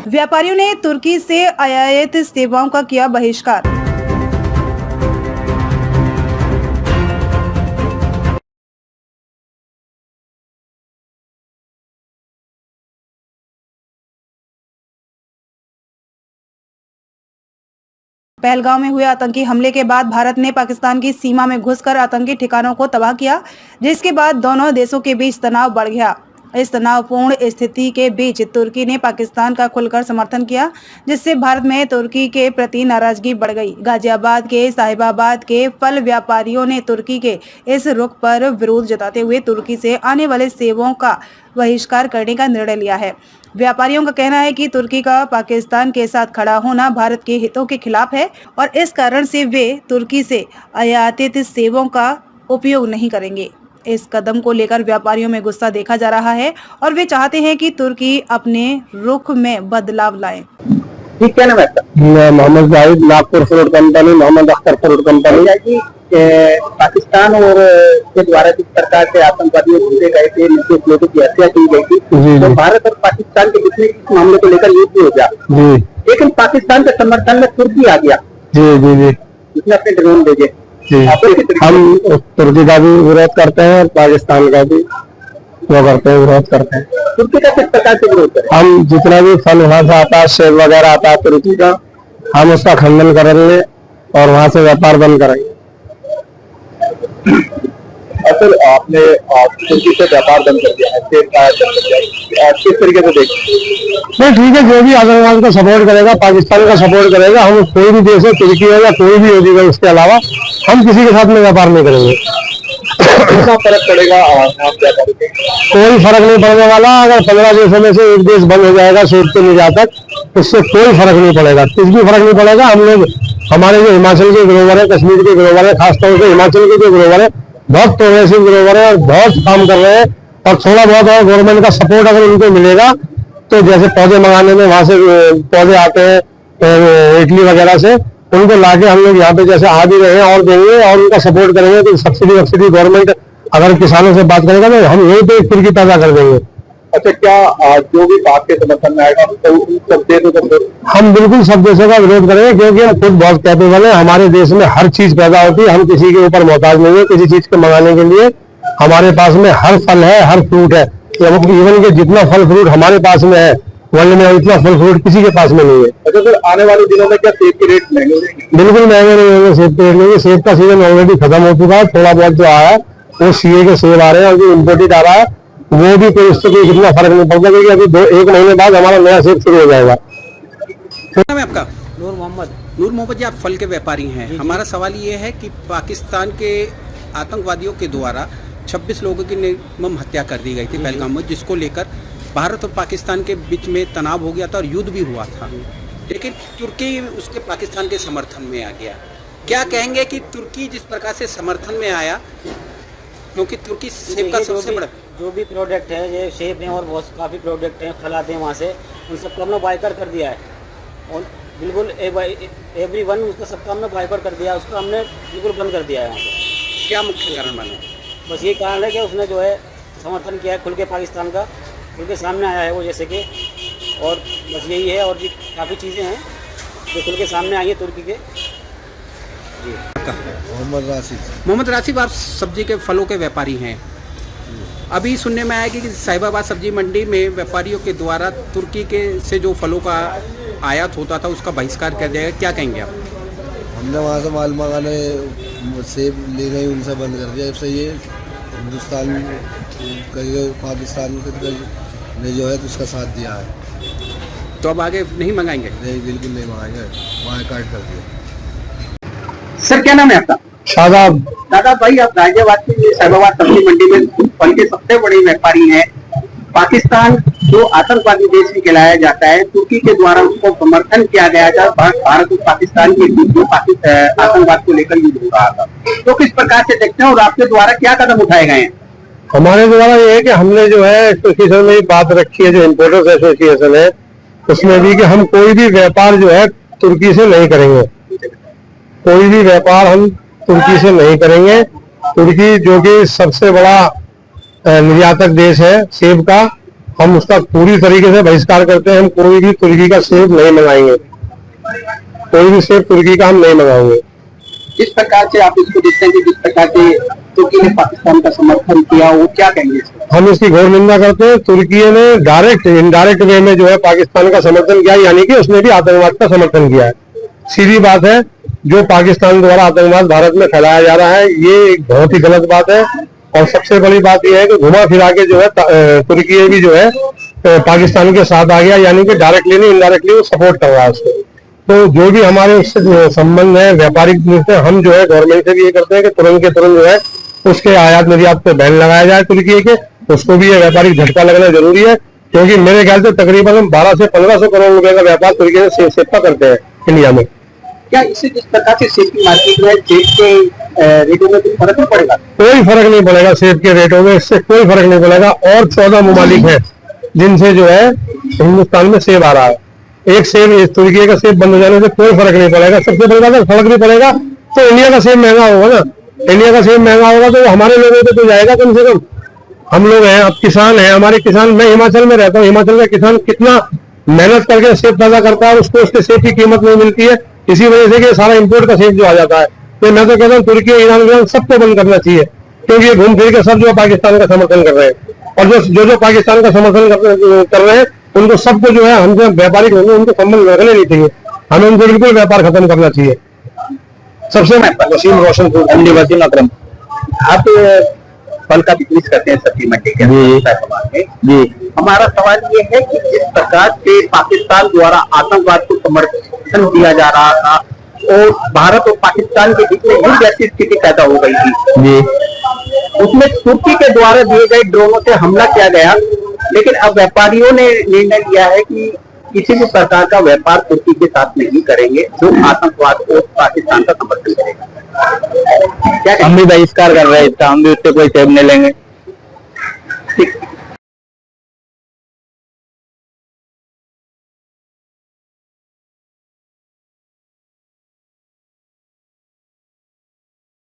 व्यापारियों ने तुर्की से आयात सेवाओं का किया बहिष्कार। पहलगांव में हुए आतंकी हमले के बाद भारत ने पाकिस्तान की सीमा में घुसकर आतंकी ठिकानों को तबाह किया, जिसके बाद दोनों देशों के बीच तनाव बढ़ गया। इस तनावपूर्ण स्थिति के बीच तुर्की ने पाकिस्तान का खुलकर समर्थन किया, जिससे भारत में तुर्की के प्रति नाराजगी बढ़ गई। गाजियाबाद के साहिबाबाद के फल व्यापारियों ने तुर्की के इस रुख पर विरोध जताते हुए तुर्की से आने वाले सेवाओं का बहिष्कार करने का निर्णय लिया है। व्यापारियों का कहना है कि तुर्की का पाकिस्तान के साथ खड़ा होना भारत के हितों के खिलाफ है और इस कारण से वे तुर्की से आयातित सेवाओं का उपयोग नहीं करेंगे। इस कदम को लेकर व्यापारियों में गुस्सा देखा जा रहा है और वे चाहते हैं कि तुर्की अपने रुख में बदलाव लाए। ठीक है ना Mohammad Zahid, Nagpur fruit company, Mohammad Akhtar fruit company. Pakistan और के द्वारा जिस प्रकार से आतंकवादियों ढूंढे गए थे, निर्दोष लोगों की हत्या की गई थी, तो भारत और पाकिस्तान के बीच में इस मामले को लेकर युद्ध हो गया। लेकिन पाकिस्तान के समर्थन में तुर्की आ गया। जी जी जी, उसने अपने ड्रोन भेजे। हम तुर्की का भी विरोध करते हैं और पाकिस्तान का भी वो करते हैं, विरोध करते हैं। तुर्की का किस प्रकार से विरोध करते हैं? हम जितना भी फल वहां से आता है, सेब वगैरह आता है तुर्की का, हम उसका खंडन करेंगे और वहां से व्यापार बंद करेंगे। सर, आपने तुर्की से व्यापार बंद कर दिया है, किस तरीके से देखते? नहीं, ठीक है, जो भी आतंकवाद को सपोर्ट करेगा, पाकिस्तान का सपोर्ट करेगा, हम कोई भी देश है, तुर्की हो या कोई भी होगी, उसके अलावा हम किसी के साथ में व्यापार नहीं करेंगे। कितना फर्क पड़ेगा? कोई फर्क नहीं पड़ने वाला। अगर 15 देशों में से एक देश बंद हो जाएगा सेब के निर्यात तक, उससे कोई फर्क नहीं पड़ेगा, कुछ भी फर्क नहीं पड़ेगा। हम लोग, हमारे जो हिमाचल के ग्रोवर है, कश्मीर के ग्रोवर है, खासतौर से हिमाचल के जो ग्रोवर है, बहुत प्रोग्रेसिव ग्रोवर है और बहुत काम कर रहे हैं। और थोड़ा बहुत और गवर्नमेंट का सपोर्ट अगर उनको मिलेगा तो जैसे पौधे मंगाने में वहां से पौधे आते हैं इटली वगैरह से, उनको लाके हम लोग यहाँ पे जैसे आ भी रहे हैं और देंगे और उनका सपोर्ट करेंगे। तो सब्सिडी गवर्नमेंट अगर किसानों से बात करेगा तो हम यही पे एक फिरकी पैदा कर देंगे। अच्छा, क्या जो भी आपके समर्थन में आएगा तो सब दे दो? हम बिल्कुल सब देशों का विरोध करेंगे, क्योंकि हम खुद बहुत कैपेबल है। हमारे देश में हर चीज पैदा होती है, हम किसी के ऊपर मोहताज नहीं है किसी चीज को मंगाने के लिए। हमारे पास में हर फल है, हर फ्रूट है। इवन के जितना फल फ्रूट हमारे पास में है वर्ल्ड में, इतना फल फ्रूट किसी के पास में नहीं है। अच्छा सर, आने वाले दिनों में क्या सेब के रेट महंगे होंगे? बिल्कुल महंगे नहीं होंगे सेब के रेट नहीं। सेब का सीजन ऑलरेडी खत्म हो चुका है। थोड़ा बहुत जो आया है वो सीए के सेब आ रहे हैं और जो इम्पोर्टेड आ रहा है वो भी कोई इससे कोई कितना फर्क नहीं पड़ता, क्योंकि अभी 1 महीने बाद हमारा नया सेब शुरू हो जाएगा। नाम है आपका? नूर मोहम्मद। नूर मोहम्मद जी, आप फल के व्यापारी हैं। हमारा सवाल ये है कि पाकिस्तान के आतंकवादियों के द्वारा 26 लोगों की निर्मम हत्या कर दी गई थी पहलगाम में, जिसको लेकर भारत और पाकिस्तान के बीच में तनाव हो गया था और युद्ध भी हुआ था। लेकिन तुर्की उसके पाकिस्तान के समर्थन में आ गया। क्या कहेंगे कि तुर्की जिस प्रकार से समर्थन में आया, क्योंकि तुर्की सेब का सबसे बड़ा जो भी प्रोडक्ट है, ये सेब हैं और बहुत काफ़ी प्रोडक्ट हैं, फल आते हैं वहाँ से, उन सबको हमने बाइकआउट कर दिया है। और बिल्कुल एवरीवन उसका सबका हमने बाइकआउट कर दिया, उसको हमने बिल्कुल बंद कर दिया है यहाँ से। क्या मुख्य कारण माने? बस ये कारण है कि उसने जो है समर्थन किया है खुल के पाकिस्तान का, खुल के सामने आया है वो, जैसे कि, और बस यही है। और भी काफ़ी चीज़ें हैं जो खुल के सामने आई है तुर्की के। जी। मोहम्मद राशिद, आप सब्जी के फलों के व्यापारी हैं। अभी सुनने में आया कि साहिबाबाद सब्जी मंडी में व्यापारियों के द्वारा तुर्की के से जो फलों का आयात होता था उसका बहिष्कार कर दिया गया, क्या कहेंगे आप? हमने वहाँ से माल मंगाने, सेब ले गए, उनसे बंद कर दिया। इससे ये हिंदुस्तान पाकिस्तान ने जो है तो उसका साथ दिया है। तो अब आगे नहीं मंगाएंगे? नहीं, बिल्कुल नहीं मंगाएंगे, बायकॉट कर दिया। सर, क्या नाम है आपका? शादाब। दादा भाई, आप गाजियाबाद की साहिबाबाद सब्जी मंडी में फल के सबसे बड़े व्यापारी हैं। पाकिस्तान जो आतंकवादी देश में कहलाया जाता है, तुर्की के द्वारा उसको समर्थन किया गया था। भारत और पाकिस्तान के बीच में आतंकवाद को लेकर युद्ध हो रहा था, तो किस प्रकार से देखते हैं और आपके द्वारा क्या कदम उठाए गए हैं? हमारे द्वारा ये है कि हमने जो है एसोसिएशन में बात रखी है, जो इम्पोर्टर्स एसोसिएशन है, उसमें भी कि हम कोई भी व्यापार जो है तुर्की से नहीं करेंगे। कोई भी व्यापार हम तुर्की से नहीं करेंगे। तुर्की जो कि सबसे बड़ा निर्यातक देश है सेब का, हम उसका पूरी तरीके से बहिष्कार करते हैं। हम कोई भी तुर्की का सेब नहीं मंगाएंगे, कोई भी सेब तुर्की का हम नहीं मंगाएंगे। जिस प्रकार से आप इसको देखते हैं कि जिस प्रकार से तुर्की ने पाकिस्तान का समर्थन किया, वो क्या कहेंगे इसको? हम इसकी घोर निंदा करते हैं। तुर्की ने डायरेक्ट इनडायरेक्ट वे में जो है पाकिस्तान का समर्थन किया, यानी कि उसने भी आतंकवाद का समर्थन किया है। सीधी बात है, जो पाकिस्तान द्वारा आतंकवाद भारत में फैलाया जा रहा है, ये एक बहुत ही गलत बात है। और सबसे बड़ी बात यह है कि घुमा फिरा के जो है तुर्की भी जो है पाकिस्तान के साथ आ गया, यानी कि डायरेक्टली नहीं इनडायरेक्टली वो सपोर्ट कर रहा है उसको। तो जो भी हमारे उससे संबंध है व्यापारिक रूप से, हम जो है गवर्नमेंट से भी ये करते हैं कि तुरंत के तुरंत जो है उसके आयात निर्यात पे बैन लगाया जाए तुर्की के। उसको भी ये व्यापारिक झटका लगना जरूरी है, क्योंकि मेरे ख्याल से तकरीबन हम 1200 से 1500 करोड़ रुपए का व्यापार तुर्की से सेब का करते हैं इंडिया में। क्या इससे जिस प्रकार से सेब की मार्केट में सेब के रेटों में कोई फर्क नहीं पड़ेगा? कोई फर्क नहीं पड़ेगा सेब के रेटों में, इससे कोई फर्क नहीं पड़ेगा। और 14 ममालिक हैं जिनसे जो है हिंदुस्तान में सेब आ रहा है। एक सेब तुर्की का सेब बंद हो जाने से कोई फर्क नहीं पड़ेगा। सबसे बड़ी बात है, फर्क नहीं पड़ेगा तो इंडिया का सेब महंगा होगा ना। इंडिया का सेब महंगा होगा तो हमारे लोगों पे तो जाएगा कम से कम। हम लोग हैं, अब किसान हैं, हमारे किसान, मैं हिमाचल में रहता हूँ, हिमाचल का किसान कितना मेहनत करके सेब पैदा करता है और उसको उसके सेब की कीमत नहीं मिलती है। इसी वजह से कि सारा इंपोर्ट का सेब जो आ जाता है। तो मैं तो कहता हूँ तुर्की, ईरान सबको बंद करना चाहिए, क्योंकि ये घूम फिर के सब जो पाकिस्तान का समर्थन कर रहे हैं। और जो पाकिस्तान का समर्थन कर रहे हैं उनको सबको जो है हमसे व्यापारिक होंगे उनको संबंध रखने नहीं चाहिए। हमें उनको बिल्कुल व्यापार खत्म करना चाहिए। सबसे वसीम रोशन वसीम अकरम। आप फल का बिजनेस करते हैं सब्जी मंडी के जी। हमारा सवाल ये है कि जिस प्रकार से पाकिस्तान द्वारा आतंकवाद को समर्थन दिया जा रहा था और भारत और पाकिस्तान के बीच में युद्ध जैसी स्थिति पैदा हो गई थी जी, उसमें तुर्की के द्वारा दिए गए ड्रोनों से हमला किया गया। लेकिन अब व्यापारियों ने निर्णय लिया है कि किसी भी प्रकार का व्यापार तुर्की के साथ नहीं करेंगे जो आतंकवाद को पाकिस्तान का समर्थन करेगा। क्या हम भी बहिष्कार कर रहे हैं इसका, हम भी उससे कोई सेब नहीं लेंगे।